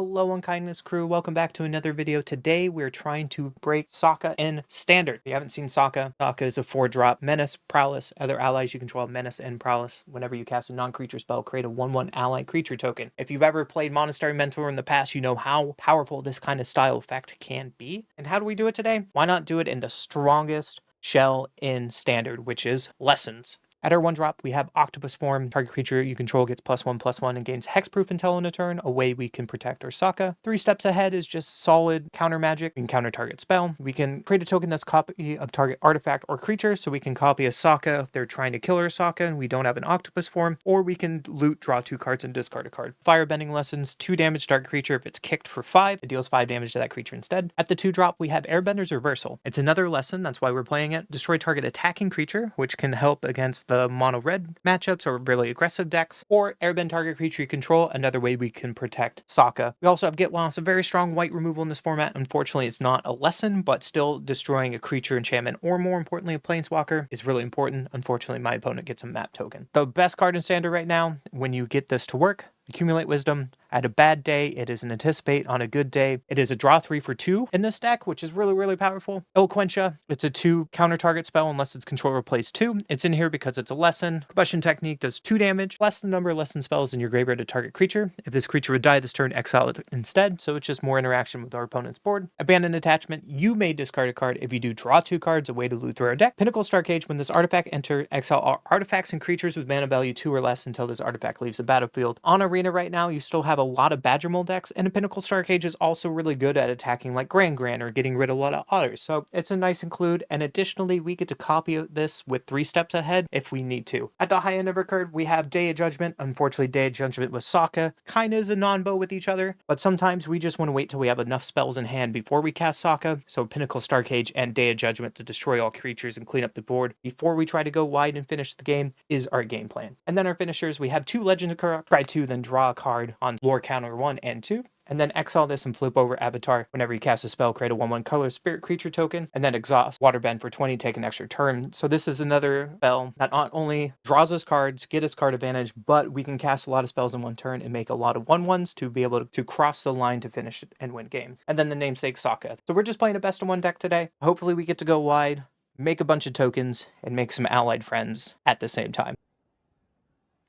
Hello Unkindness crew, welcome back to another video. Today we're trying to break Sokka in Standard. If you haven't seen Sokka, Sokka is a 4-drop Menace, Prowess. Other allies you control have Menace and Prowess. Whenever you cast a non-creature spell, create a 1/1 ally creature token. If you've ever played Monastery Mentor in the past, you know how powerful this kind of style effect can be. And how do we do it today? Why not do it in the strongest shell in Standard, which is Lessons. At our 1-drop, we have Octopus Form. Target creature you control gets +1/+1 and gains hexproof until in a turn, a way we can protect our Sokka. 3 steps ahead is just solid counter magic. We can counter target spell. We can create a token that's a copy of target artifact or creature, so we can copy a Sokka if they're trying to kill our Sokka and we don't have an Octopus Form, or we can loot, draw 2 cards, and discard a card. Firebending Lessons, 2 damage target creature. If it's kicked for 5, it deals 5 damage to that creature instead. At the 2-drop, we have Airbender's Reversal. It's another lesson, that's why we're playing it. Destroy target attacking creature, which can help against the mono-red matchups or really aggressive decks, or airbend target creature you control, another way we can protect Sokka. We also have Get Lost, a very strong white removal in this format. Unfortunately, it's not a lesson, but still destroying a creature, enchantment, or more importantly, a Planeswalker is really important. Unfortunately, my opponent gets a map token. The best card in Standard right now, when you get this to work, Accumulate Wisdom. At a bad day, it is an Anticipate. On a good day, it is a draw 3 for 2 in this deck, which is really, really powerful. Eloquentia, it's a 2 counter target spell unless its controller plays 2. It's in here because it's a lesson. Combustion Technique does 2 damage, less the number of lesson spells in your graveyard to target creature. If this creature would die this turn, exile it instead, so it's just more interaction with our opponent's board. Abandon Attachment, you may discard a card. If you do, draw 2 cards, a way to loot through our deck. Pinnacle Starcage, when this artifact enters, exile all artifacts and creatures with mana value 2 or less until this artifact leaves the battlefield. On Arena right now, you still have a lot of Badger Mold decks, and a Pinnacle Starcage is also really good at attacking like Grand or getting rid of a lot of others, so it's a nice include. And additionally, we get to copy this with 3 steps ahead if we need to. At the high end of our card, we have Day of Judgment. Unfortunately, Day of Judgment with Sokka kind of is a non-bow with each other, but sometimes we just want to wait till we have enough spells in hand before we cast Sokka, so Pinnacle Starcage and Day of Judgment to destroy all creatures and clean up the board before we try to go wide and finish the game is our game plan. And then our finishers, we have 2 Legend of Korra, try to then draw a card on lore counter 1 and 2, and then exile this and flip over Avatar. Whenever you cast a spell, create a 1/1 color spirit creature token, and then exhaust Waterbend for 20, take an extra turn. So this is another spell that not only draws us cards, get us card advantage, but we can cast a lot of spells in one turn and make a lot of 1/1s to be able to cross the line to finish it and win games. And then the namesake Sokka. So we're just playing a best of 1 deck today. Hopefully we get to go wide, make a bunch of tokens, and make some allied friends at the same time.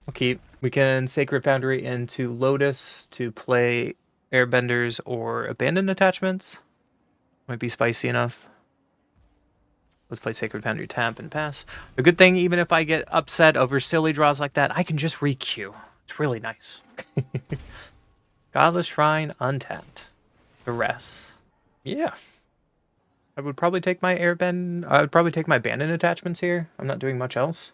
Okay, we can Sacred Foundry into Lotus to play Airbenders or Abandoned Attachments. Might be spicy enough. Let's play Sacred Foundry, tap, and pass. The good thing, even if I get upset over silly draws like that, I can just re-queue. It's really nice. Godless Shrine, untapped. The rest. Yeah. I would probably take my Airbend. I would probably take my Abandoned Attachments here. I'm not doing much else.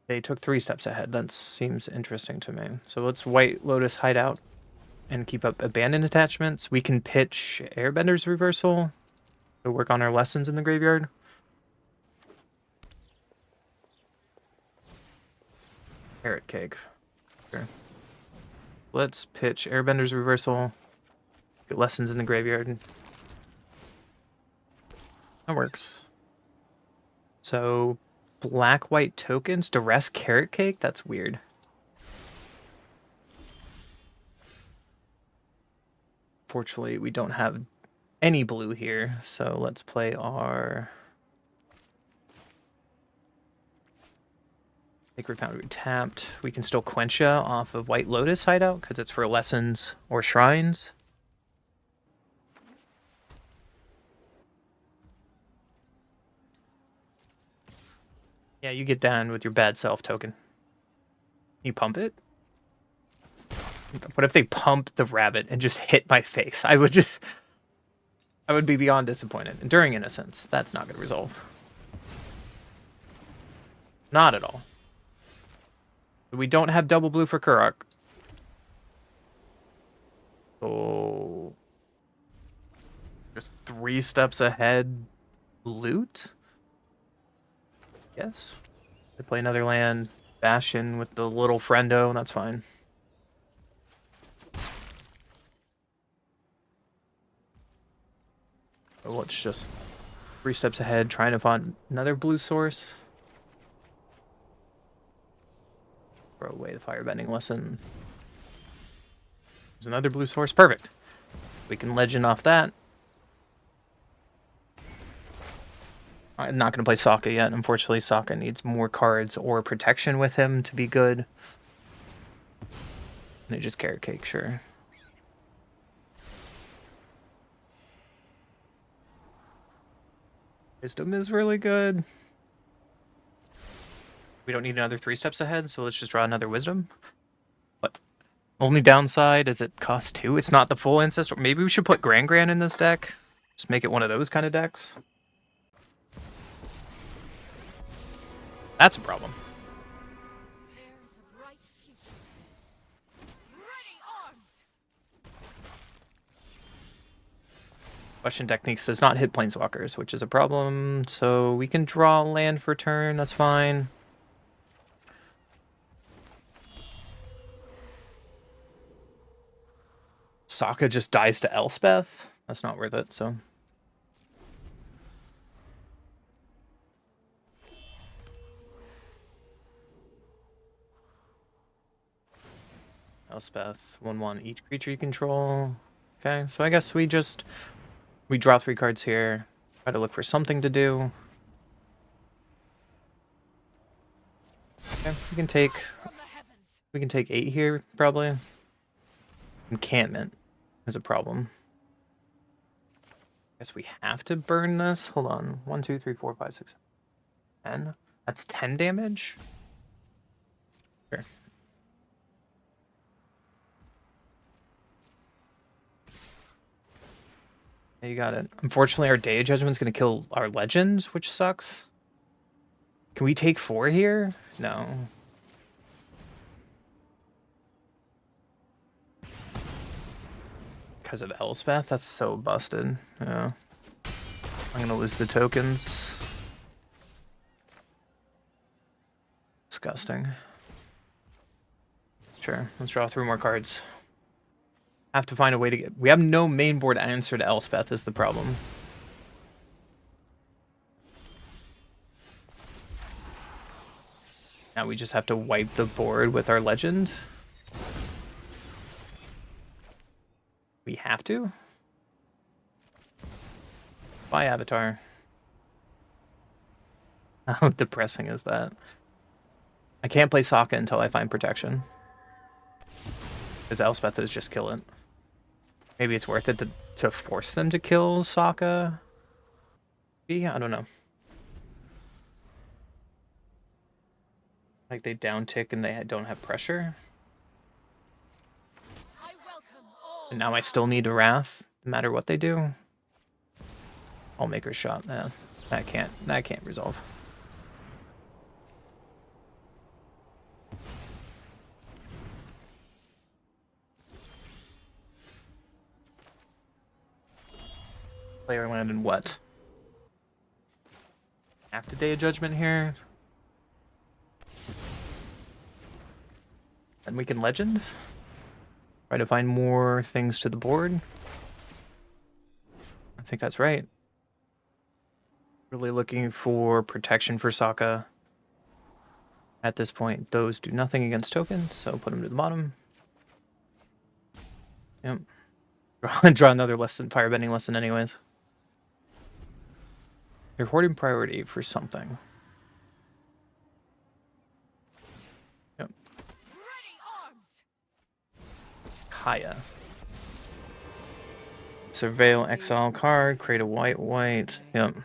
They took 3 steps ahead. That seems interesting to me. So let's White Lotus Hideout and keep up Abandoned Attachments. We can pitch Airbender's Reversal to work on our lessons in the graveyard. Carrot Cake. Sure. Let's pitch Airbender's Reversal. Get lessons in the graveyard. That works. So black-white tokens, Duress Carrot Cake? That's weird. Fortunately, we don't have any blue here, so let's play our Sacred Foundry tapped. We can still Quencha off of White Lotus Hideout because it's for lessons or shrines. Yeah, you get down with your bad self token. You pump it? What if they pump the rabbit and just hit my face? I would be beyond disappointed. Enduring Innocence, that's not going to resolve. Not at all. We don't have double blue for Kurok. So just 3 steps ahead loot? Yes. They play another land, Bastion with the little friendo, that's fine. So let's just 3 steps ahead, trying to find another blue source. Throw away the Firebending lesson. There's another blue source. Perfect. We can legend off that. I'm not going to play Sokka yet. Unfortunately, Sokka needs more cards or protection with him to be good. They just carrot cake, sure. Wisdom is really good. We don't need another 3 steps ahead, so let's just draw another Wisdom. But only downside is it costs 2. It's not the full Ancestor. Maybe we should put Grand in this deck. Just make it one of those kind of decks. That's a problem. There's a bright future. Ready arms. Question Techniques does not hit Planeswalkers, which is a problem. So we can draw land for turn. That's fine. Sokka just dies to Elspeth. That's not worth it, so. Elspeth, 1/1 each creature you control. Okay, so I guess we draw 3 cards here. Try to look for something to do. Okay, we can take 8 here, probably. Encampment is a problem. Guess we have to burn this. Hold on. 1, 2, 3, 4, 5, 6, 10. That's 10 damage? Sure. Yeah, you got it. Unfortunately, our Day of Judgment's going to kill our Legend, which sucks. Can we take 4 here? No. Because of Elspeth? That's so busted. Yeah. I'm going to lose the tokens. Disgusting. Sure, let's draw 3 more cards. Have to find a way to get... We have no main board answer to Elspeth is the problem. Now we just have to wipe the board with our Legend. We have to? Bye, Avatar. How depressing is that? I can't play Sokka until I find protection. Because Elspeth is just kill it. Maybe it's worth it to force them to kill Sokka? Yeah, I don't know. Like they down tick and they don't have pressure. And now I still need a Wrath, no matter what they do. I'll make her shot. Nah, that can't resolve. Player landed in what? After Day of Judgment here. Then we can Legend. Try to find more things to the board. I think that's right. Really looking for protection for Sokka. At this point, those do nothing against tokens, so put them to the bottom. Yep. Draw another lesson, Firebending lesson anyways. You're hoarding priority for something. Yep. Kaya. Surveil, exile card, create a white. Yep.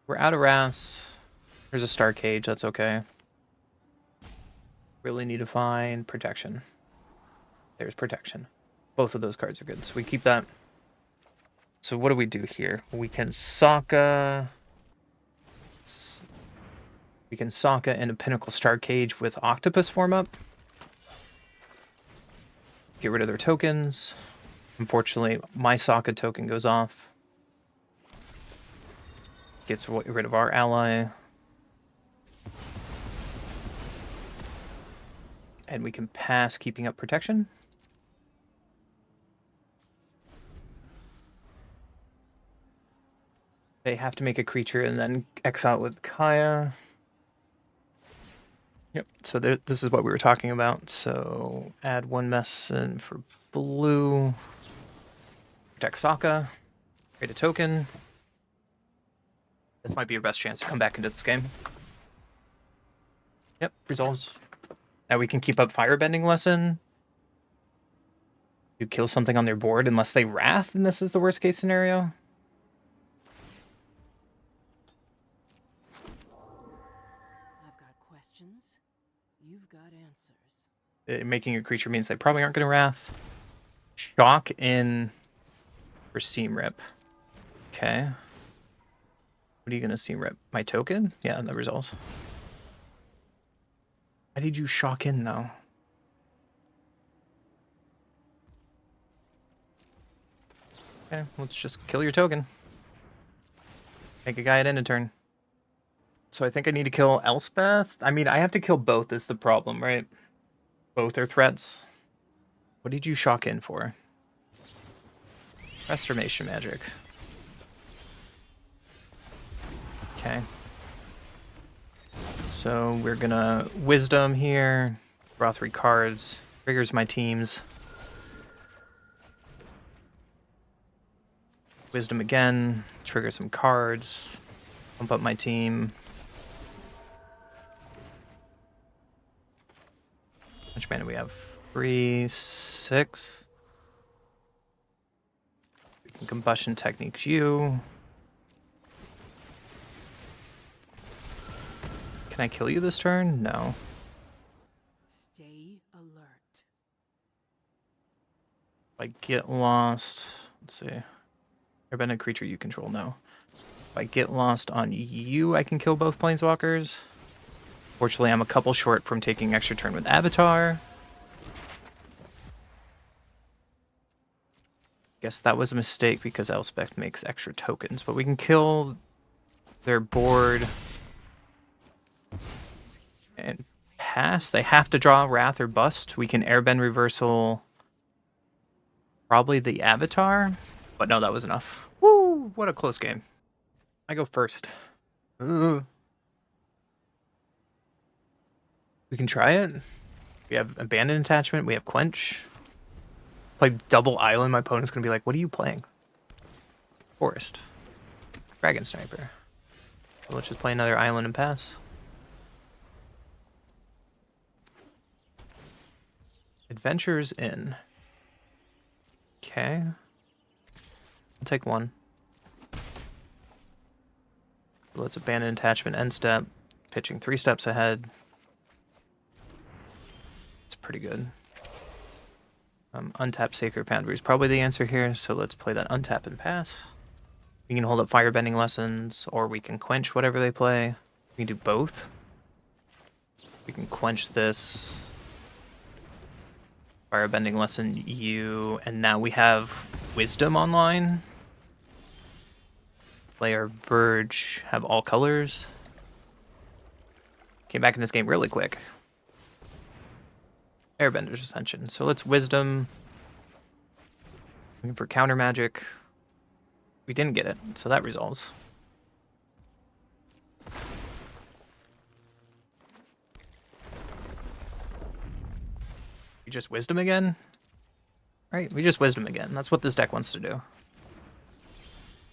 We're out of Wraths. There's a Star Cage, that's okay. Really need to find protection. There's protection. Both of those cards are good, so we keep that. So what do we do here? We can Sokka. We can Sokka in a Pinnacle Star Cage with Octopus form up. Get rid of their tokens. Unfortunately, my Sokka token goes off. Gets rid of our ally. And we can pass keeping up protection. They have to make a creature and then exile it with Kaya. Yep, so this is what we were talking about. So add 1 medicine for blue. Protect Sokka. Create a token. This might be your best chance to come back into this game. Yep, resolves. Now we can keep up Firebending Lesson. You kill something on their board unless they Wrath, and this is the worst case scenario. I've got questions. You've got answers. Making a creature means they probably aren't going to Wrath. Shock in for Seam Rip. Okay. What are you going to Seam Rip? My token? Yeah, that resolves. Why did you shock in, though? Okay, let's just kill your token. Make a guy at end of turn. So I think I need to kill Elspeth. I mean, I have to kill both is the problem, right? Both are threats. What did you shock in for? Restoration magic. Okay. So we're gonna Wisdom here. Draw 3 cards. Triggers my teams. Wisdom again. Trigger some cards. Pump up my team. How much mana do we have? 3, 6. We can Combustion Techniques you. Can I kill you this turn? No. Stay alert. If I get lost, let's see. Earthbending creature you control, no. If I get lost on you, I can kill both Planeswalkers. Fortunately, I'm a couple short from taking extra turn with Avatar. Guess that was a mistake because Elspeth makes extra tokens, but we can kill their board and pass. They have to draw Wrath or Bust. We can Airbend Reversal probably the Avatar, but no, that was enough. Woo! What a close game. I go first. Ooh. We can try it. We have Abandon Attachment. We have Quench. Play double Island. My opponent's going to be like, what are you playing? Forest. Dragon Sniper. So let's just play another Island and pass. Adventures in. Okay. I'll take 1. Let's Abandon Attachment end step. Pitching 3 steps ahead. It's pretty good. Untap Sacred Foundry is probably the answer here, so let's play that untap and pass. We can hold up Firebending Lessons, or we can Quench whatever they play. We can do both. We can Quench this. Firebending Lesson you, and now we have Wisdom online. Play our Verge, have all colors. Came back in this game really quick. Airbender's Ascension. So let's Wisdom. Looking for counter magic. We didn't get it, so that resolves. We just Wisdom again? Right, we just Wisdom again. That's what this deck wants to do.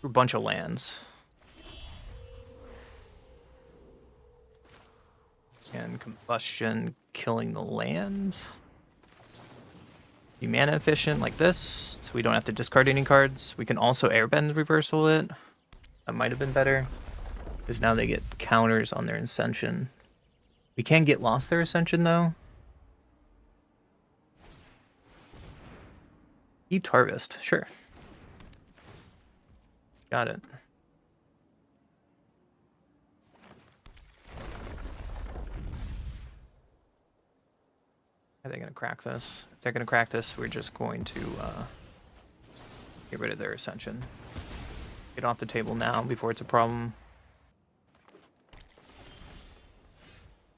A bunch of lands. And Combustion, killing the lands. Be mana efficient like this, so we don't have to discard any cards. We can also Airbend Reversal it. That might have been better, because now they get counters on their Ascension. We can get lost their Ascension, though. Deep Harvest, sure. Got it. Are they going to crack this? If they're going to crack this, we're just going to get rid of their Ascension. Get off the table now before it's a problem.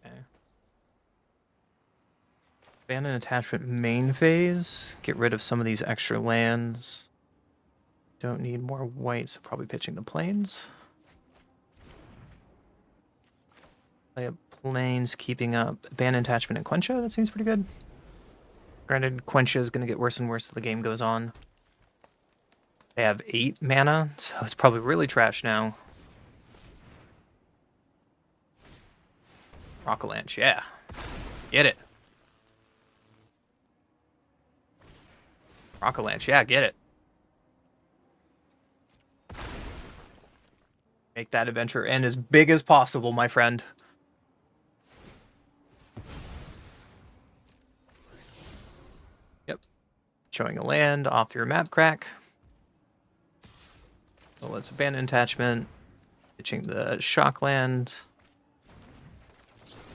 Okay. Abandon Attachment main phase. Get rid of some of these extra lands. Don't need more white, so probably pitching the plains. Play up Planes, keeping up Ban Attachment and Quencha. That seems pretty good. Granted, Quencha is going to get worse and worse as the game goes on. They have 8 mana, so it's probably really trash now. Rockalanche, yeah. Get it. Rockalanche, yeah, get it. Make that adventure end as big as possible, my friend. Yep. Showing a land off your map crack. So let's abandon attachment. Pitching the shock land.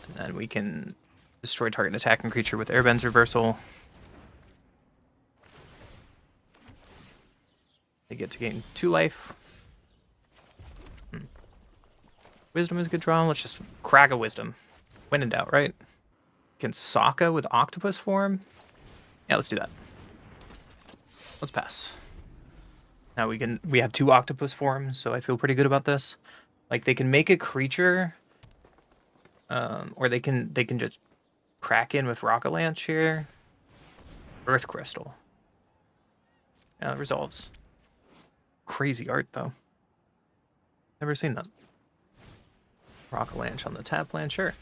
And then we can destroy target attacking creature with Airbend's reversal. They get to gain 2 life. Wisdom is a good draw. Let's just crack a Wisdom. When in doubt, right? Can Sokka with Octopus form? Yeah, let's do that. Let's pass. Now we have 2 Octopus forms, so I feel pretty good about this. Like, they can make a creature, or they can just crack in with Rockalanche here. Earth Crystal. Yeah, it resolves. Crazy art, though. Never seen that. Rockalanche on the tap land, sure.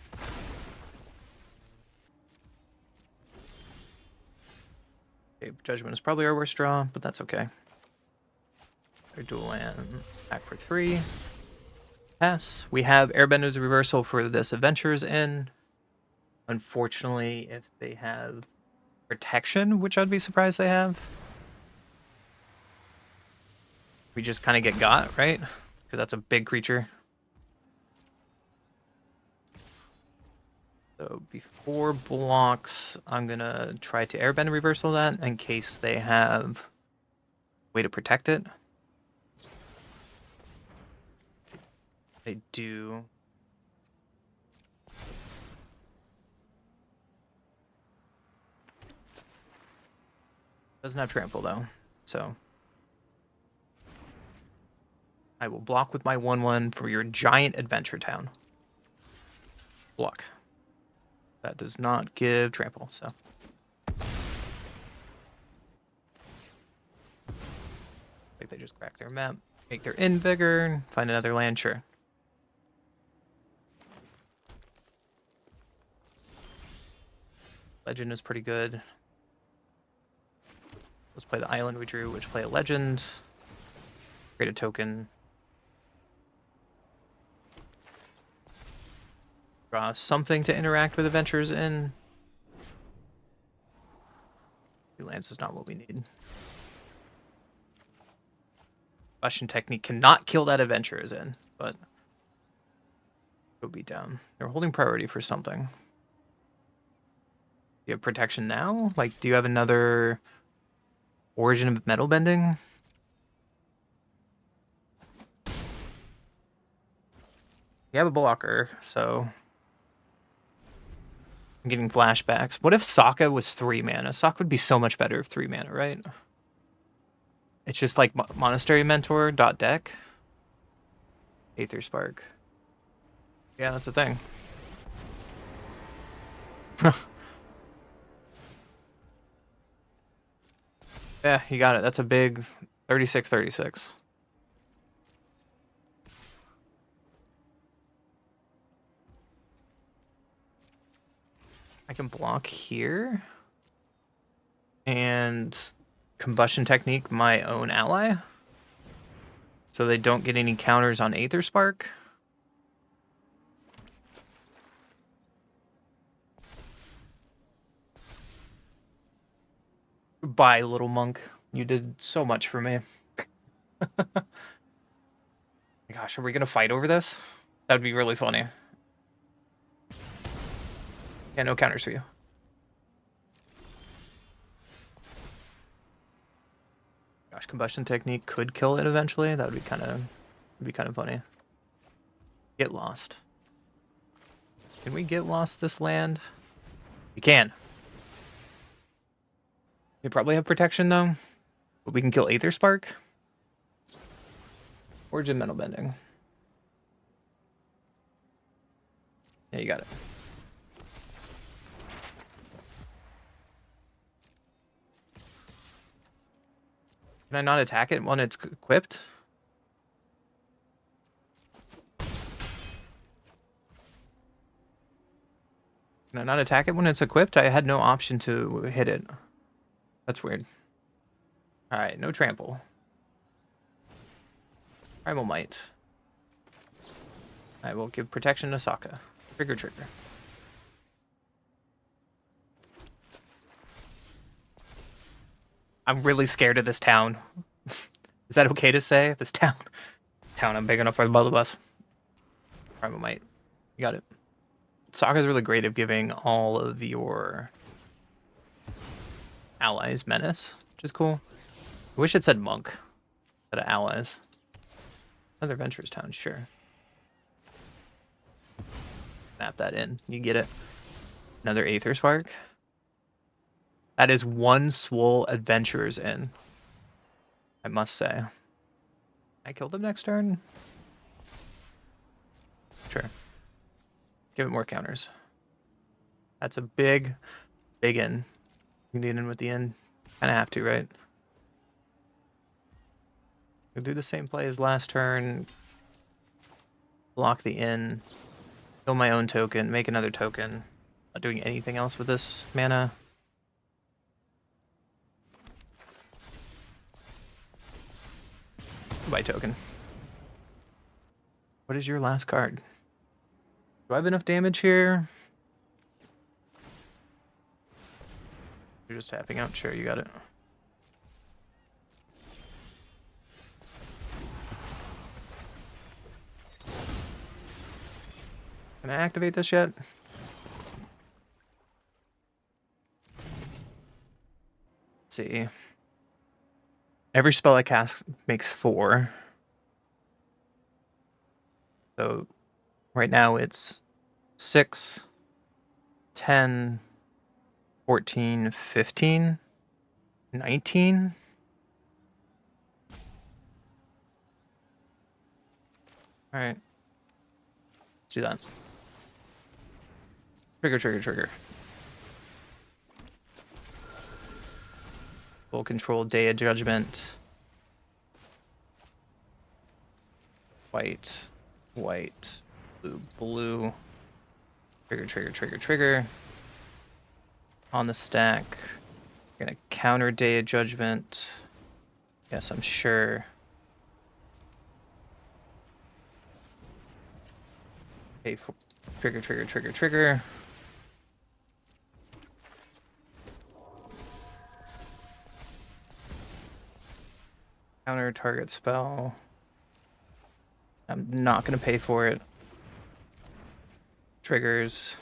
Okay, Judgment is probably our worst draw, but that's okay. Our dual land, back for 3. Pass. We have Airbender's reversal for this Adventures in. Unfortunately, if they have protection, which I'd be surprised they have, we just kind of get got, right? Because that's a big creature. So before blocks, I'm going to try to Airbend reversal that in case they have a way to protect it. They do. Doesn't have trample though, so I will block with my 1/1 for your giant adventure town. Block. That does not give trample, so. Like they just crack their map, make their inn bigger, find another land, sure. Legend is pretty good. Let's play the island we drew, which play a legend. Create a token. Draw something to interact with Adventures in. 2 lands is not what we need. Combustion Technique cannot kill that Adventures in, but it'll be down. They're holding priority for something. Do you have protection now? Like, do you have another Origin of Metal Bending? You have a blocker, so I'm getting flashbacks. What if Sokka was 3 mana? Sokka would be so much better if 3 mana, right? It's just like Monastery Mentor .deck. Aether Spark. Yeah, that's a thing. Yeah, you got it. That's a big 36-36. I can block here. And Combustion Technique my own ally. So they don't get any counters on Aether Spark. Bye, little monk. You did so much for me. Gosh, are we gonna fight over this? That'd be really funny. Yeah, no counters for you. Gosh, Combustion Technique could kill it eventually. That would be kind of funny. Get lost. Can we get lost this land? We can. We probably have protection though, but we can kill Aether Spark. Origin Metal Bending. Yeah, you got it. Can I not attack it when it's equipped? Can I not attack it when it's equipped? I had no option to hit it. That's weird. Alright, no trample. Primal Might. I will give protection to Sokka. Trigger. I'm really scared of this town. Is that okay to say? This town. I'm big enough for the bubble bus. Primal Might. You got it. Sokka's really great at giving all of your allies menace, which is cool. I wish it said monk instead of allies. Another Adventurers town, sure. Snap that in. You get it. Another Aether Spark. That is one Swole Adventurers in. I must say. I killed them next turn? Sure. Give it more counters. That's a big in. You need in with the in. Kind of have to, right? We'll do the same play as last turn. Block the in. Kill my own token. Make another token. Not doing anything else with this mana. Goodbye, token. What is your last card? Do I have enough damage here? You're just tapping out. Sure, you got it. Can I activate this yet? Let's see. Every spell I cast makes 4. So right now it's 6, 10, 14, 15, 19. All right. Let's do that. Trigger. Full control, Day of Judgment. White, blue. Trigger. On the stack. We're gonna counter Day of Judgment. Yes, I'm sure. Pay for trigger. Counter target spell. I'm not going to pay for it. Triggers.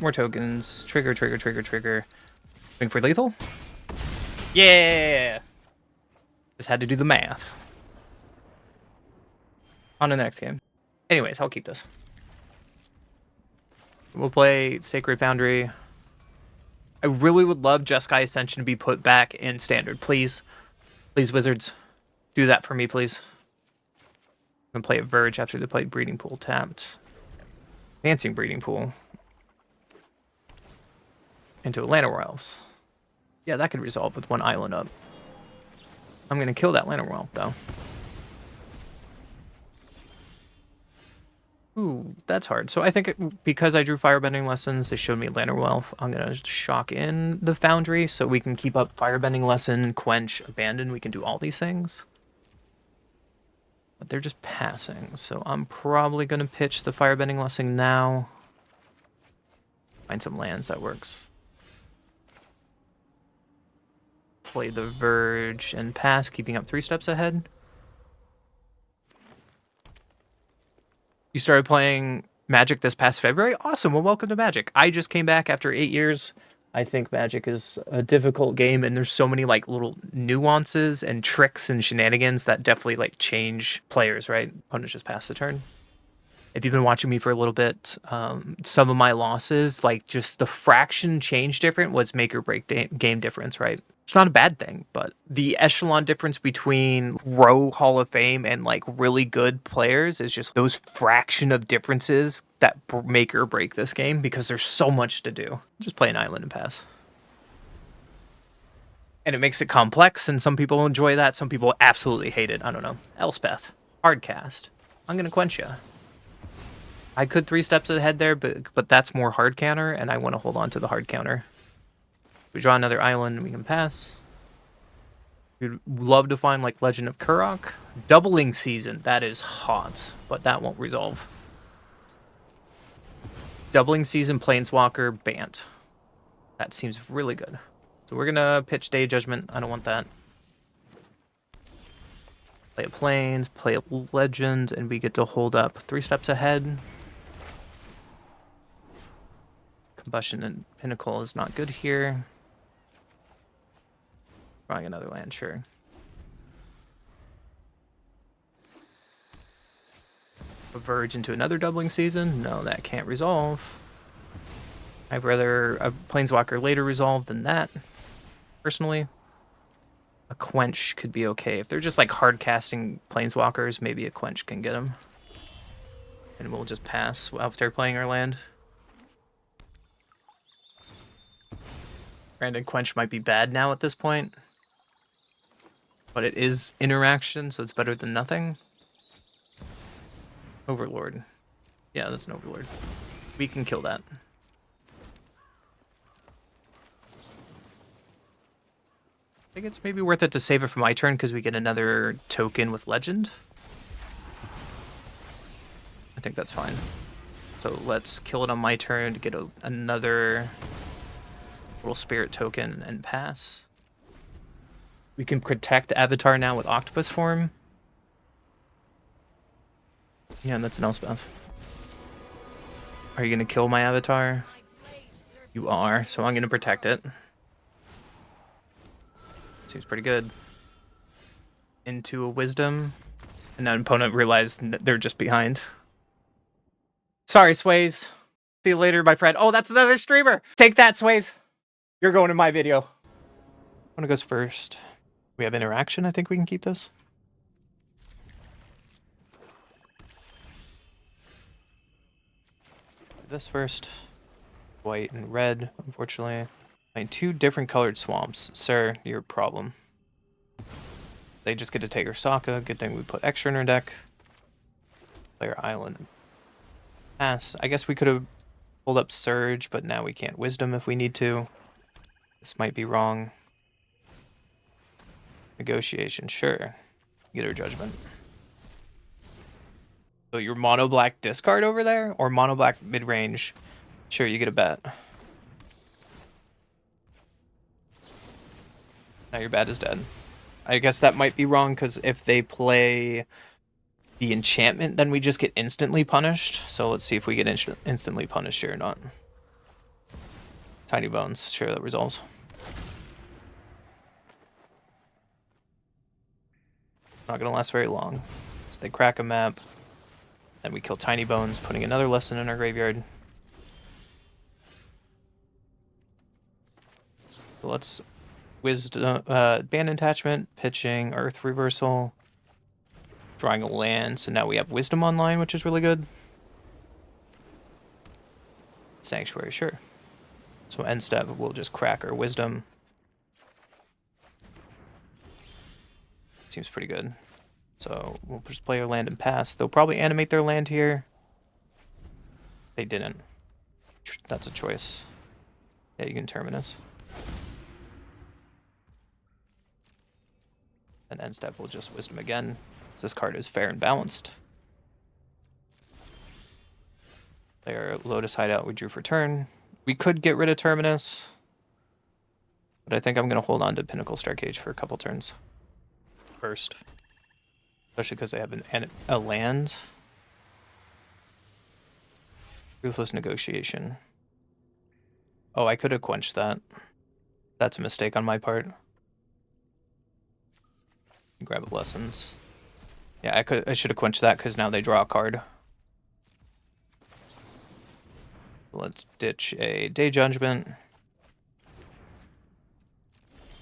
More tokens. Trigger. Swing for lethal. Yeah! Just had to do the math. On to the next game. Anyways, I'll keep this. We'll play Sacred Foundry. I really would love Jeskai Ascension to be put back in Standard. Please. Please, Wizards. Do that for me, please. I'm going to play a Verge after they play Breeding Pool tapped. Advancing Breeding Pool. Into Llanowar Elves. Yeah, that could resolve with one island up. I'm going to kill that Llanowar Elf, though. Ooh, that's hard. So I think because I drew Firebending Lessons, they showed me Llanowar Elf. I'm going to shock in the Foundry so we can keep up Firebending Lesson, Quench, Abandon. We can do all these things. But they're just passing, so I'm probably going to pitch the Firebending Lesson now. Find some lands, that works. Play the Verge and pass, keeping up 3 steps ahead. You started playing Magic this past February? Awesome, well, welcome to Magic. I just came back after 8 years. I think Magic is a difficult game, and there's so many like little nuances and tricks and shenanigans that definitely like change players, right? Opponents just pass the turn. If you've been watching me for a little bit, some of my losses, like just the fraction change different, was make or break game difference, right? It's not a bad thing, but the echelon difference between row Hall of Fame and like really good players is just those fraction of differences that make or break this game because there's so much to do. Just play an island and pass. And it makes it complex, and some people enjoy that. Some people absolutely hate it. I don't know. Elspeth. Hardcast. I'm going to quench you. I could 3 steps ahead there, but that's more hard counter, and I want to hold on to the hard counter. We draw another island, we can pass. We'd love to find like Legend of Kurok. Doubling Season, that is hot, but that won't resolve. Doubling Season, Planeswalker, Bant. That seems really good. So we're gonna pitch Day Judgment. I don't want that. Play a Plains, play a Legend, and we get to hold up 3 steps ahead. Combustion and Pinnacle is not good here. Drawing another land, sure. Verge into another Doubling Season? No, that can't resolve. I'd rather a Planeswalker later resolve than that, personally. A Quench could be okay. If they're just like hard casting Planeswalkers, maybe a Quench can get them. And we'll just pass after playing our land. Granted, Quench might be bad now at this point. But it is interaction, so it's better than nothing. Overlord. Yeah, that's an Overlord. We can kill that. I think it's maybe worth it to save it for my turn because we get another token with Legend. I think that's fine. So let's kill it on my turn to get another little spirit token and pass. We can protect Avatar now with Octopus form. Yeah, that's an Elspeth. Are you going to kill my Avatar? You are, so I'm going to protect it. Seems pretty good. Into a Wisdom. And an opponent realized they're just behind. Sorry, Swayze. See you later, my friend. Oh, that's another streamer. Take that, Swayze. You're going in my video. One goes first. We have interaction. I think we can keep this. This first. White and red, unfortunately. I mean, 2 different colored swamps. Sir, your problem. They just get to take our Sokka. Good thing we put extra in our deck. Play our island. Pass. I guess we could have pulled up Surge, but now we can't Wisdom if we need to. This might be wrong. Negotiation, sure. Get our Judgment. So your mono black discard over there? Or mono black mid-range? Sure, you get a bet. Now your bat is dead. I guess that might be wrong, because if they play the enchantment, then we just get instantly punished. So let's see if we get instantly punished here or not. Tiny Bones, sure, that resolves. Not gonna last very long. So they crack a map. Then we kill Tiny Bones, putting another lesson in our graveyard. So let's Wisdom, Band Attachment, pitching, Earth Reversal, drawing a land. So now we have Wisdom online, which is really good. Sanctuary, sure. So end step, we'll just crack our Wisdom. Seems pretty good. So we'll just play our land and pass. They'll probably animate their land here. They didn't. That's a choice. Yeah, you can Terminus. And end step, we'll just Wisdom again, because this card is fair and balanced. Play our Lotus Hideout we drew for turn. We could get rid of Terminus, but I think I'm going to hold on to Pinnacle Starcage for a couple turns first. Especially because they have a land. Ruthless Negotiation. Oh, I could have quenched that. That's a mistake on my part. Grab a Lessons. Yeah, I should have quenched that because now they draw a card. Let's ditch a Day Judgment.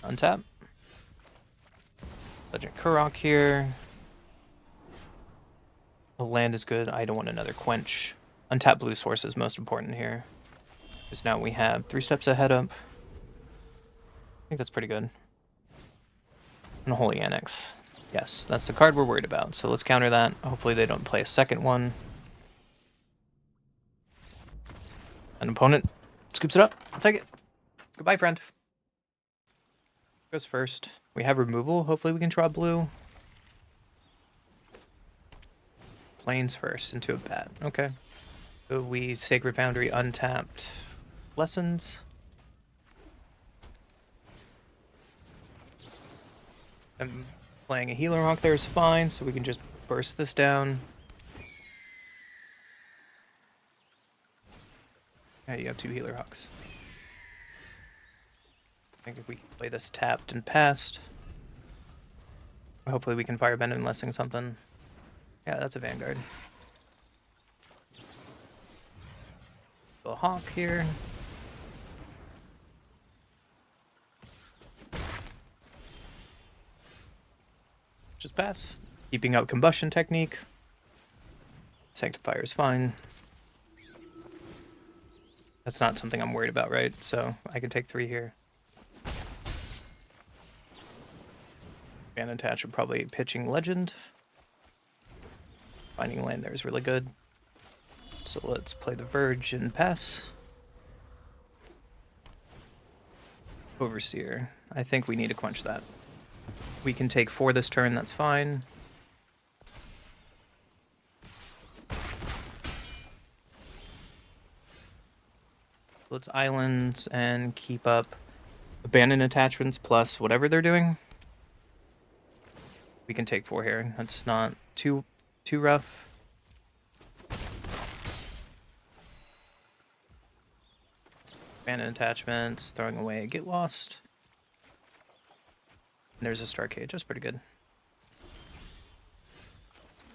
Untap. Legend Kurok here. A land is good. I don't want another Quench. Untap blue source is most important here. Because now we have 3 steps ahead up. I think that's pretty good. And a Holy Annex. Yes, that's the card we're worried about. So let's counter that. Hopefully they don't play a second one. An opponent scoops it up. I'll take it. Goodbye, friend. Goes first. We have removal. Hopefully we can draw blue. Planes first into a bat. Okay. So we Sacred Foundry untapped. Lessons. And playing a Healer Hawk there is fine, so we can just burst this down. Yeah, you have 2 Healer Hawks. I think if we can play this tapped and passed, hopefully we can Firebend and Lessing something. Yeah, that's a Vanguard. A Hawk here. Just pass. Keeping out Combustion Technique. Sanctifier is fine. That's not something I'm worried about, right? So I can take 3 here. Ban attach are probably pitching Legend. Finding land there is really good. So let's play the Verge and pass. Overseer. I think we need to quench that. We can take 4 this turn, that's fine. Let's islands and keep up abandoned attachments plus whatever they're doing. We can take 4 here. That's not too rough. Abandoned attachments, throwing away Get Lost. And there's a Star Cage, that's pretty good.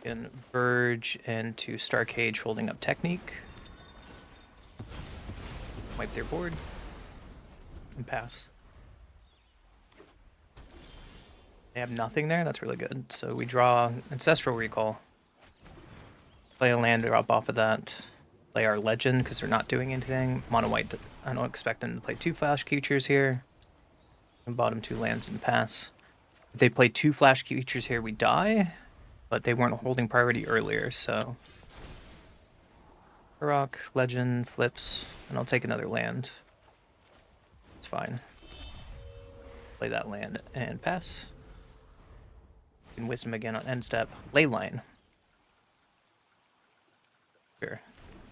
And Verge into Star Cage holding up Technique. Wipe their board. And pass. They have nothing there, that's really good. So we draw Ancestral Recall. Play a land, drop off of that. Play our Legend, because they're not doing anything. Mono white, I don't expect them to play 2 flash creatures here. And bottom 2 lands and pass. If they play 2 flash creatures here, we die. But they weren't holding priority earlier, so... Rock, Legend, flips, and I'll take another land. It's fine. Play that land and pass. And Wisdom again on end step. Leyline. Sure.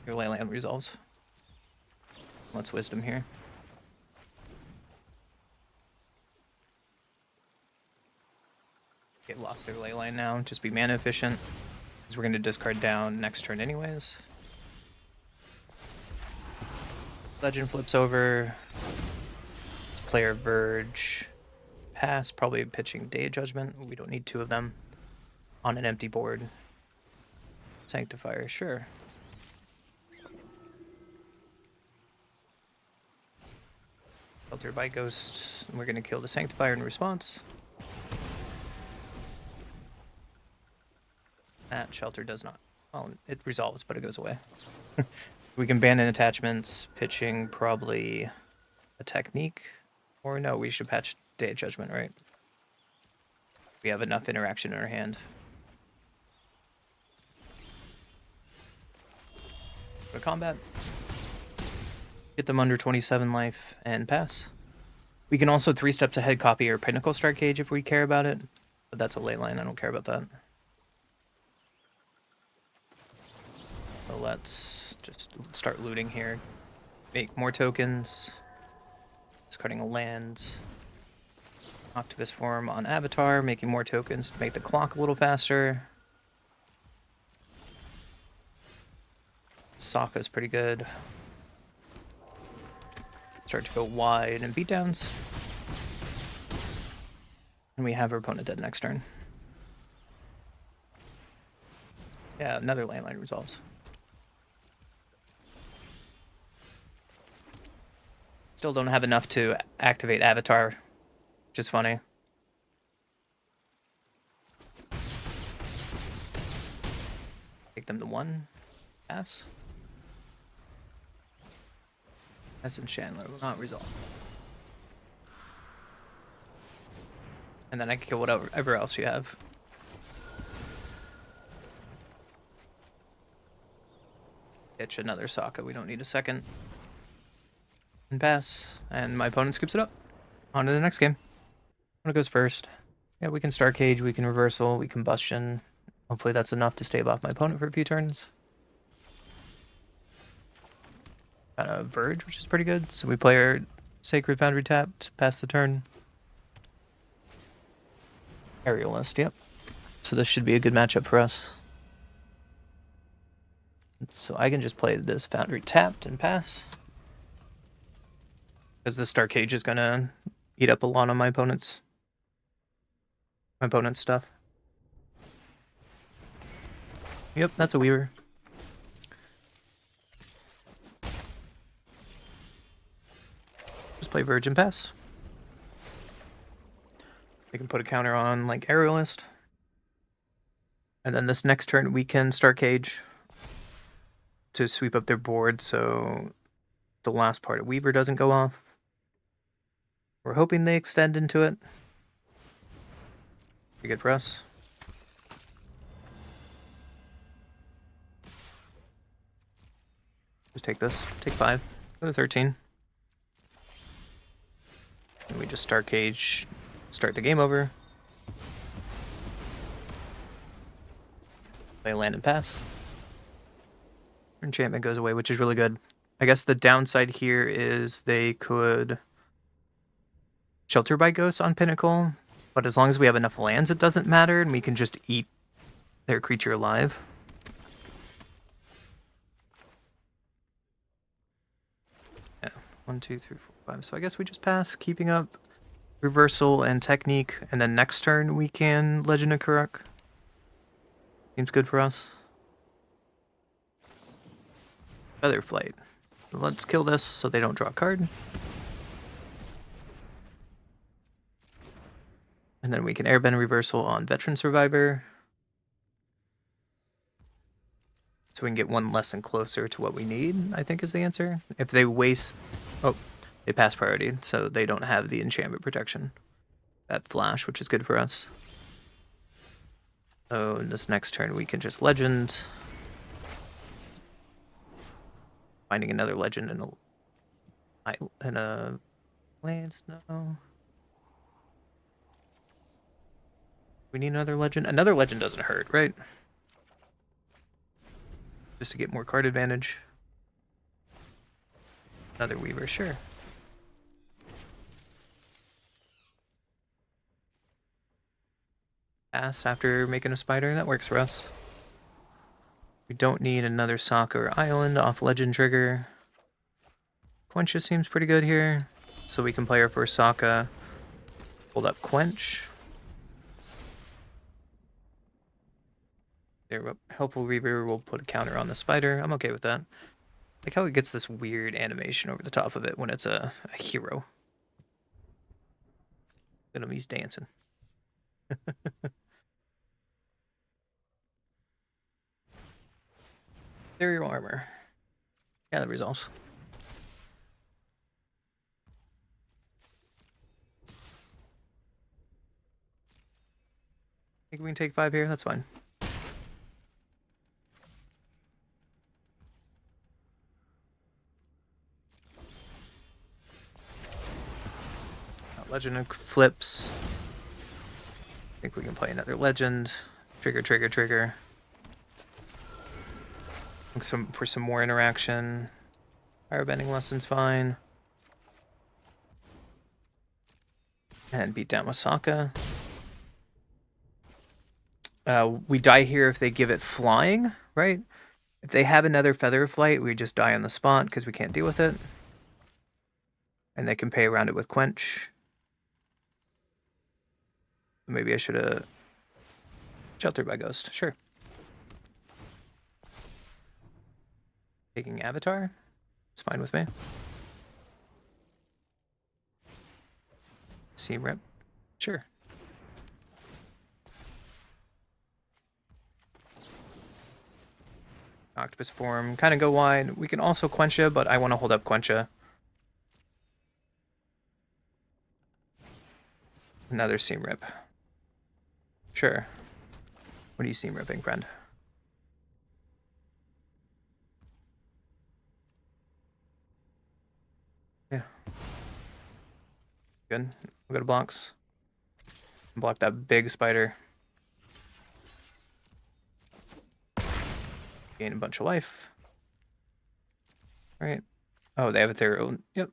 Your Leyline resolves. Let's Wisdom here. Get lost their Leyline now. Just be mana efficient. Because we're going to discard down next turn anyways. Legend flips over. Let's play our Verge. Pass. Probably pitching Day Judgment. We don't need 2 of them on an empty board. Sanctifier, sure. Filter by Ghost. We're going to kill the Sanctifier in response. That Shelter does not. Well, it resolves, but it goes away. We can abandon attachments, pitching probably a Technique. Or no, we should patch Day Judgment, right? We have enough interaction in our hand. Go to combat. Get them under 27 life and pass. We can also 3 steps ahead copy our Pinnacle Star Cage if we care about it. But that's a Leyline, I don't care about that. So let's just start looting here. Make more tokens. Discarding a land. Octopus form on Avatar, making more tokens to make the clock a little faster. Sokka's pretty good. Start to go wide and beatdowns. And we have our opponent dead next turn. Yeah, another landline resolves. Still don't have enough to activate Avatar, which is funny. Take them to 1. Pass. Essence Chandler will not resolve. And then I can kill whatever else you have. Hitch another Sokka. We don't need a second. And pass. And my opponent skips it up. On to the next game. One goes first. Yeah, we can Star Cage, we can Reversal, we Combustion. Hopefully that's enough to stave off my opponent for a few turns. Got a Verge, which is pretty good. So we play our Sacred Foundry tapped, pass the turn. Aerialist, yep. So this should be a good matchup for us. So I can just play this Foundry tapped and pass. Because the Star Cage is gonna eat up a lot on my opponent's stuff. Yep, that's a Weaver. Just play Verge and pass. We can put a counter on like Aerialist. And then this next turn we can Star Cage to sweep up their board so the last part of Weaver doesn't go off. We're hoping they extend into it. Pretty good for us. Just take this. Take 5. Go to 13. And we just Star Cage, start the game over. Play land and pass. Enchantment goes away, which is really good. I guess the downside here is they could Shelter by Ghost on Pinnacle, but as long as we have enough lands, it doesn't matter, and we can just eat their creature alive. Yeah, 1, 2, 3, 4, 5. So I guess we just pass, keeping up Reversal and Technique, and then next turn we can Legend of Kuruk. Seems good for us. Feather Flight. Let's kill this so they don't draw a card. And then we can Airbend Reversal on Veteran Survivor. So we can get 1 less and closer to what we need, I think is the answer. If they waste... Oh, they pass priority, so they don't have the enchantment protection. That flash, which is good for us. So in this next turn we can just Legend. Finding another Legend in a Lance, no. We need another Legend. Another Legend doesn't hurt, right? Just to get more card advantage. Another Weaver, sure. Pass after making a Spider, that works for us. We don't need another Sokka or Island off Legend trigger. Quench just seems pretty good here. So we can play our first Sokka. Hold up Quench. There, Helpful Reaver will put a counter on the Spider. I'm okay with that. Like how it gets this weird animation over the top of it when it's a hero. Look at him, he's dancing. Ethereal Armor. Yeah, that resolves. I think we can take 5 here, that's fine. Legend of Flips. I think we can play another Legend. Trigger, trigger, trigger. For some more interaction. Firebending Lesson's fine. And beat down with Sokka. We die here if they give it flying, right? If they have another Feather Flight, we just die on the spot because we can't deal with it. And they can pay around it with Quench. Maybe I should have Sheltered by Ghost. Sure. Taking Avatar. It's fine with me. See rep. Sure. Octopus form. Kind of go wide. We can also Quencha, but I want to hold up Quencha. Another seam rip. Sure. What are you seam ripping, friend? Yeah. Good. We'll go to blocks. Block that big spider. Gain a bunch of life. All right. Oh, they have their own. Yep.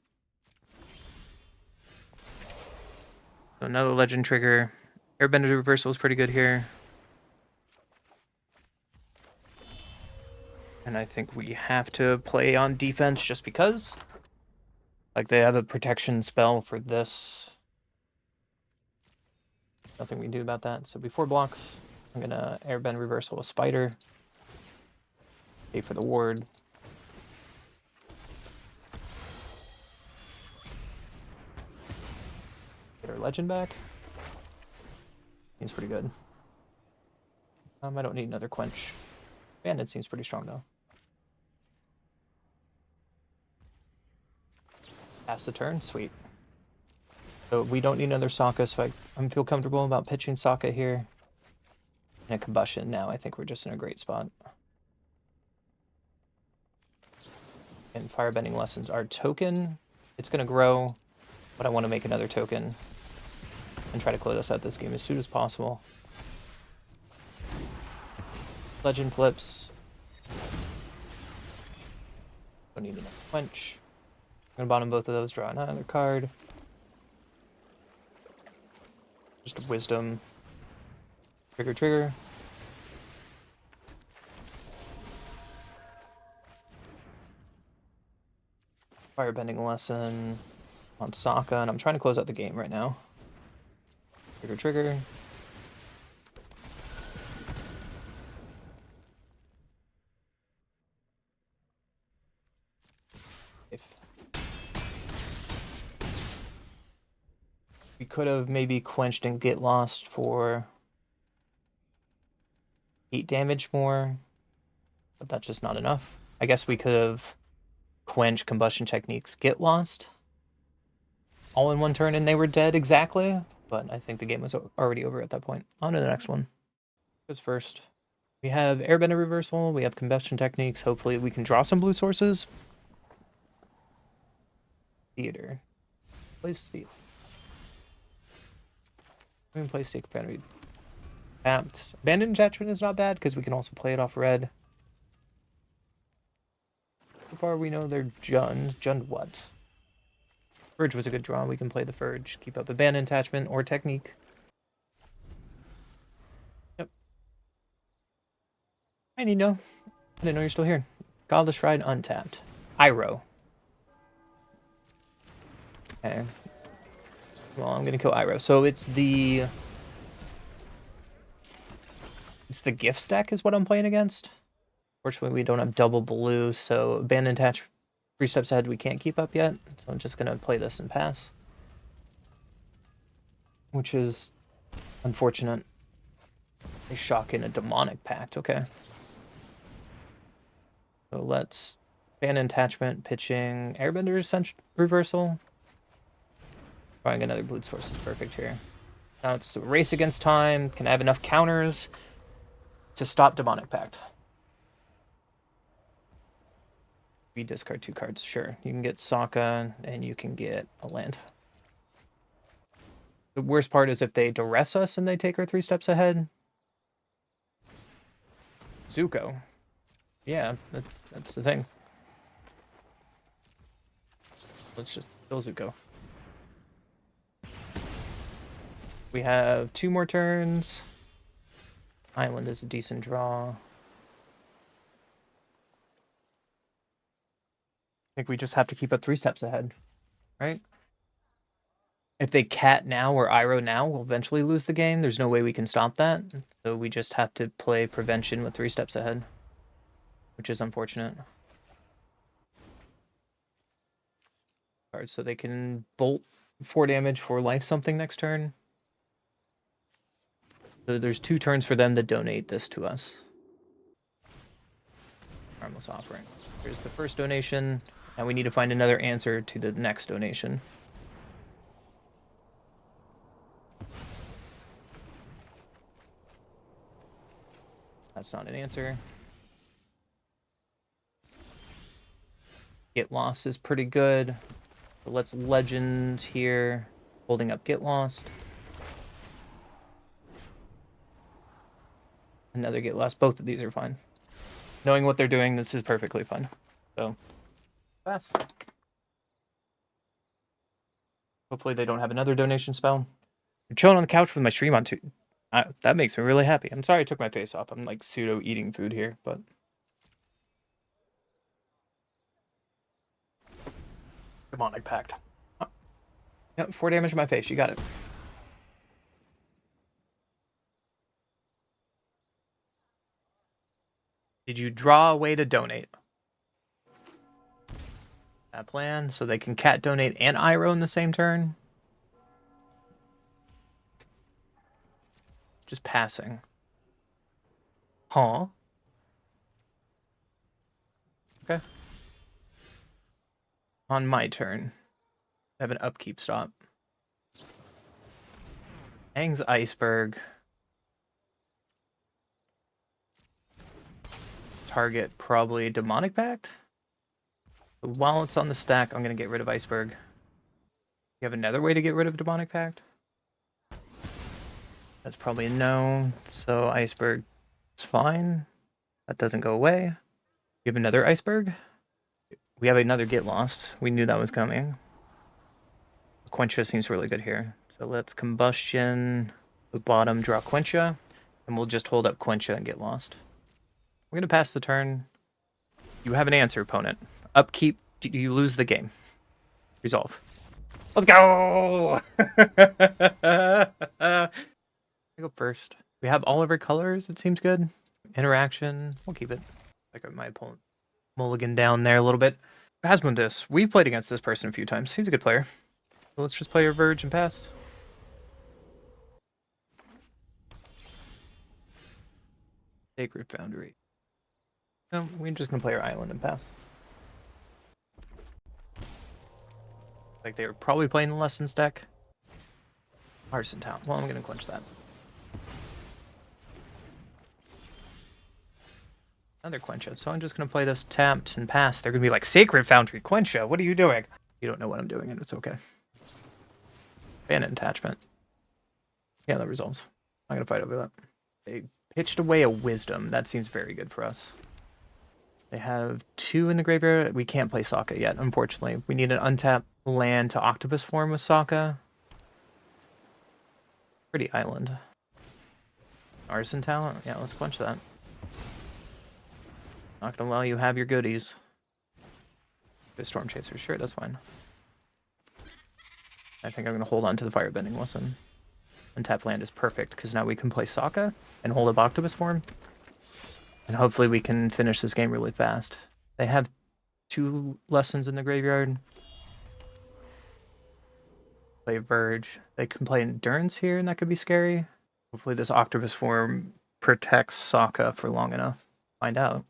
So another legend trigger. Airbender reversal is pretty good here. And I think we have to play on defense just because. Like, they have a protection spell for this. Nothing we can do about that. So before blocks, I'm going to airbend reversal a spider. Pay for the ward. Get our legend back. Seems pretty good. I don't need another quench. Bandit seems pretty strong though. Pass the turn, sweet. So we don't need another Sokka, so I feel comfortable about pitching Sokka here. And a combustion now, I think we're just in a great spot. And firebending lessons our token. It's gonna grow, but I want to make another token and try to close us out this game as soon as possible. Legend flips. Don't need another quench. I'm gonna bottom both of those, draw another card. Just a wisdom. Trigger, trigger. Firebending lesson on Sokka, and I'm trying to close out the game right now. Trigger, trigger. We could have maybe quenched and get lost for 8 damage more, but that's just not enough. I guess we could have quenched combustion techniques, get lost all in one turn, and they were dead exactly. But I think the game was already over at that point. On to the next one. Goes first. We have Airbender reversal. We have combustion techniques. Hopefully we can draw some blue sources. Theater. Place theater. We can play Stake Fantasy. Tapped. Abandoned Attachment is not bad because we can also play it off red. So far we know they're Jund. Jund what? Verge was a good draw. We can play the Verge. Keep up Abandoned Attachment or Technique. Yep. I need no. I didn't know you're still here. Godless Shrine untapped. Iroh. Okay. Well, I'm gonna kill Iroh. So it's the gift stack is what I'm playing against. Fortunately, we don't have double blue, so Abandoned Attach 3 steps ahead we can't keep up yet. So I'm just gonna play this and pass. Which is unfortunate. A shock in a demonic pact, okay. So let's Abandoned Attachment, pitching Airbender reversal. Drawing another blue source is perfect here. Now it's a race against time. Can I have enough counters to stop Demonic Pact? We discard 2 cards, sure. You can get Sokka, and you can get a land. The worst part is if they duress us and they take our 3 steps ahead. Zuko. Yeah, that's the thing. Let's just kill Zuko. We have 2 more turns. Island is a decent draw. I think we just have to keep up 3 steps ahead, right? If they cat now or Iroh now, we'll eventually lose the game. There's no way we can stop that. So we just have to play prevention with 3 steps ahead, which is unfortunate. So they can bolt 4 damage for life something next turn. So there's 2 turns for them to donate this to us. Harmless offering. Here's the first donation. Now we need to find another answer to the next donation. That's not an answer. Get Lost is pretty good. So let's Legend here. Holding up Get Lost. Another Get Lost. Both of these are fine. Knowing what they're doing, this is perfectly fine. So, pass. Hopefully they don't have another donation spell. I'm chilling on the couch with my stream on too. That makes me really happy. I'm sorry I took my face off. I'm like pseudo eating food here, but demonic pact. Yep, 4 damage to my face. You got it. Did you draw a way to donate? That plan, so they can cat donate and Iroh in the same turn. Just passing. Huh? Okay. On my turn, I have an upkeep stop. Aang's Iceberg. Target probably Demonic Pact. But while it's on the stack, I'm going to get rid of Iceberg. You have another way to get rid of Demonic Pact? That's probably a no. So Iceberg is fine. That doesn't go away. You have another Iceberg? We have another Get Lost. We knew that was coming. Quencha seems really good here. So let's Combustion, the bottom, draw Quencha, and we'll just hold up Quencha and Get Lost. We're going to pass the turn. You have an answer, opponent. Upkeep, you lose the game. Resolve. Let's go! I go first. We have all of our colors, it seems good. Interaction, we'll keep it. I got my opponent mulligan down there a little bit. Asmundus, we've played against this person a few times. He's a good player. So let's just play our Verge and pass. Sacred Foundry. No, we're just gonna play our island and pass. Like they were probably playing the Lessons deck. Arson Town. Well, I'm gonna quench that. Another Quencha. So I'm just gonna play this tapped and pass. They're gonna be like, Sacred Foundry, Quencha, what are you doing? You don't know what I'm doing, and it's okay. Bandit Attachment. Yeah, that resolves. I'm gonna fight over that. They pitched away a Wisdom. That seems very good for us. They have 2 in the graveyard. We can't play Sokka yet, unfortunately. We need an untapped land to Octopus form with Sokka. Pretty island. Arson Talent? Yeah, let's quench that. Not gonna allow you to have your goodies. The Storm Chaser, sure, that's fine. I think I'm gonna hold on to the Firebending lesson. Untapped land is perfect, because now we can play Sokka and hold up Octopus form. And hopefully we can finish this game really fast. They have 2 lessons in the graveyard. Play Verge. They can play Endurance here, and that could be scary. Hopefully this Octopus form protects Sokka for long enough. Find out.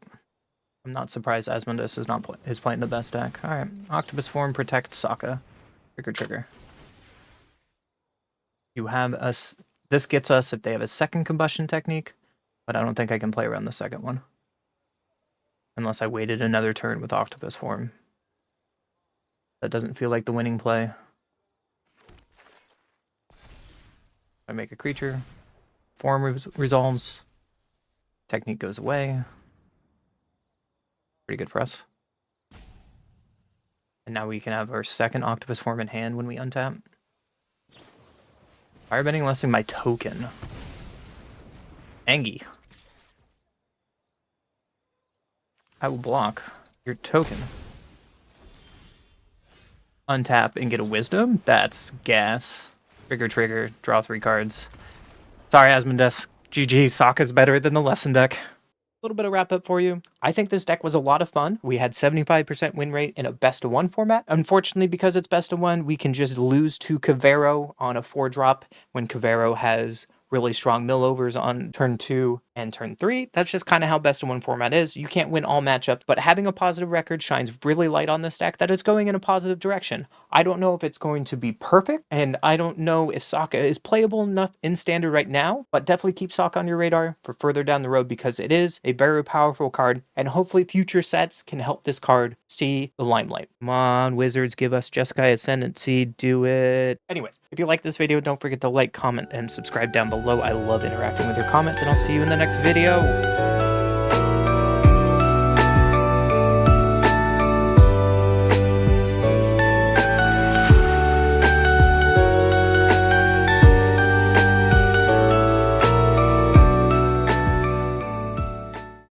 I'm not surprised Asmundus is playing the best deck. Alright, Octopus form, protect Sokka. Trigger. You have us. This gets us if they have a second combustion technique, but I don't think I can play around the second one. Unless I waited another turn with Octopus form. That doesn't feel like the winning play. I make a creature. Form resolves. Technique goes away. Pretty good for us. And now we can have our second Octopus form in hand when we untap. Firebending lesson my token. Angie. I will block your token. Untap and get a Wisdom? That's gas. Trigger, draw 3 cards. Sorry, Asmundus. GG, Sokka's better than the lesson deck. Little bit of wrap up for you. I think this deck was a lot of fun. We had 75% win rate in a best of 1 format. Unfortunately, because it's best of 1, we can just lose to Kavero on a 4-drop when Kavero has really strong millovers on turn 2 and turn 3. That's just kind of how best of 1 format is. You can't win all matchups, but having a positive record shines really light on this deck that it's going in a positive direction. I don't know if it's going to be perfect, and I don't know if Sokka is playable enough in standard right now, but definitely keep Sokka on your radar for further down the road because it is a very powerful card, and hopefully future sets can help this card see the limelight. Come on, Wizards, give us Jeskai Ascendancy, do it. Anyways, if you like this video, don't forget to like, comment, and subscribe down below. I love interacting with your comments, and I'll see you in the next video.